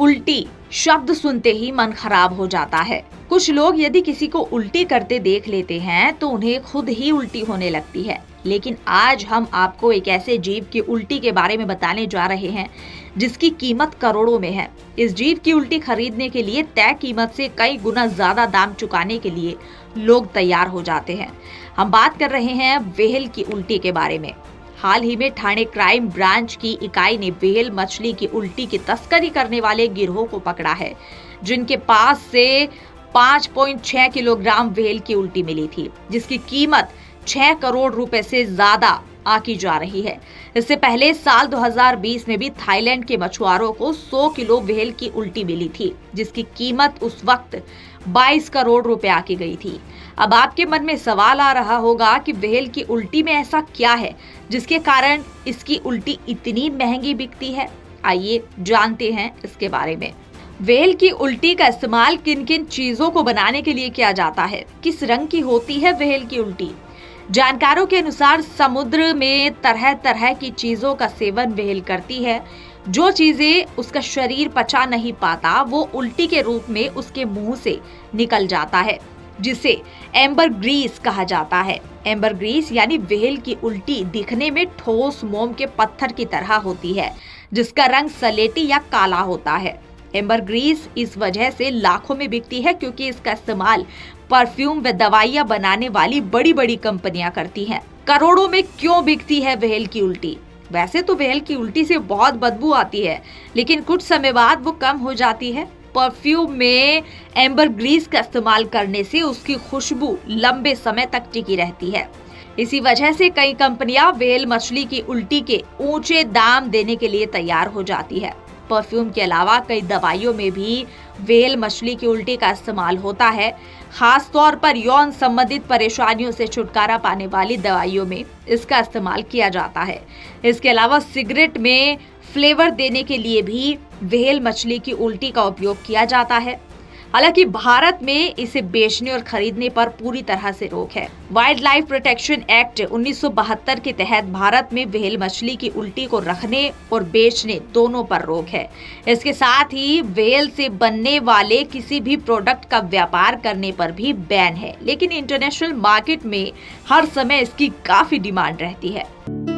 उल्टी शब्द सुनते ही मन खराब हो जाता है। कुछ लोग यदि किसी को उल्टी करते देख लेते हैं तो उन्हें खुद ही उल्टी होने लगती है। लेकिन आज हम आपको एक ऐसे जीव की उल्टी के बारे में बताने जा रहे हैं जिसकी कीमत करोड़ों में है। इस जीव की उल्टी खरीदने के लिए तय कीमत से कई गुना ज्यादा दाम चुकाने के लिए लोग तैयार हो जाते हैं। हम बात कर रहे हैं व्हेल की उल्टी के बारे में। हाल ही में ठाणे क्राइम ब्रांच की इकाई ने व्हेल मछली की उल्टी की तस्करी करने वाले गिरोह को पकड़ा है, जिनके पास से 5.6 किलोग्राम व्हेल की उल्टी मिली थी, जिसकी कीमत 6 करोड़ रुपए से ज्यादा आकी जा रही है। इससे पहले साल 2020 में भी थाईलैंड के मछुआरों को 100 किलो व्हेल की उल्टी मिली थी, जिसकी कीमत उस वक्त 22 करोड़ रुपए आकी गई थी। अब आपके मन में सवाल आ रहा होगा कि व्हेल की उल्टी में ऐसा क्या है जिसके कारण इसकी उल्टी इतनी महंगी बिकती है। आइए जानते हैं इसके बारे में। व्हेल की उल्टी का इस्तेमाल किन किन चीजों को बनाने के लिए किया जाता है, किस रंग की होती है व्हेल की उल्टी। जानकारों के अनुसार समुद्र में तरह तरह की चीजों का सेवन व्हेल करती है। जो चीजें उसका शरीर पचा नहीं पाता वो उल्टी के रूप में उसके मुंह से निकल जाता है, जिसे एम्बरग्रीस कहा जाता है। एम्बरग्रीस यानी व्हेल की उल्टी दिखने में ठोस मोम के पत्थर की तरह होती है, जिसका रंग सलेटी या काला होता है। एम्बरग्रीस इस वजह से लाखों में बिकती है क्योंकि इसका इस्तेमाल परफ्यूम व दवाइयां बनाने वाली बड़ी बड़ी कंपनियां करती हैं। करोड़ों में क्यों बिकती है व्हेल की उल्टी? वैसे तो व्हेल की उल्टी से बहुत बदबू आती है, लेकिन कुछ समय बाद वो कम हो जाती है। परफ्यूम में एम्बरग्रीस का इस्तेमाल करने से उसकी खुशबू लंबे समय तक टिकी रहती है। इसी वजह से कई कंपनियां व्हेल मछली की उल्टी के ऊंचे दाम देने के लिए तैयार हो जाती है। परफ्यूम के अलावा कई दवाइयों में भी व्हेल मछली की उल्टी का इस्तेमाल होता है। खास तौर पर यौन संबंधित परेशानियों से छुटकारा पाने वाली दवाइयों में इसका इस्तेमाल किया जाता है। इसके अलावा सिगरेट में फ्लेवर देने के लिए भी व्हेल मछली की उल्टी का उपयोग किया जाता है। हालांकि भारत में इसे बेचने और खरीदने पर पूरी तरह से रोक है। वाइल्ड लाइफ प्रोटेक्शन एक्ट 1972 के तहत भारत में व्हेल मछली की उल्टी को रखने और बेचने दोनों पर रोक है। इसके साथ ही व्हेल से बनने वाले किसी भी प्रोडक्ट का व्यापार करने पर भी बैन है। लेकिन इंटरनेशनल मार्केट में हर समय इसकी काफी डिमांड रहती है।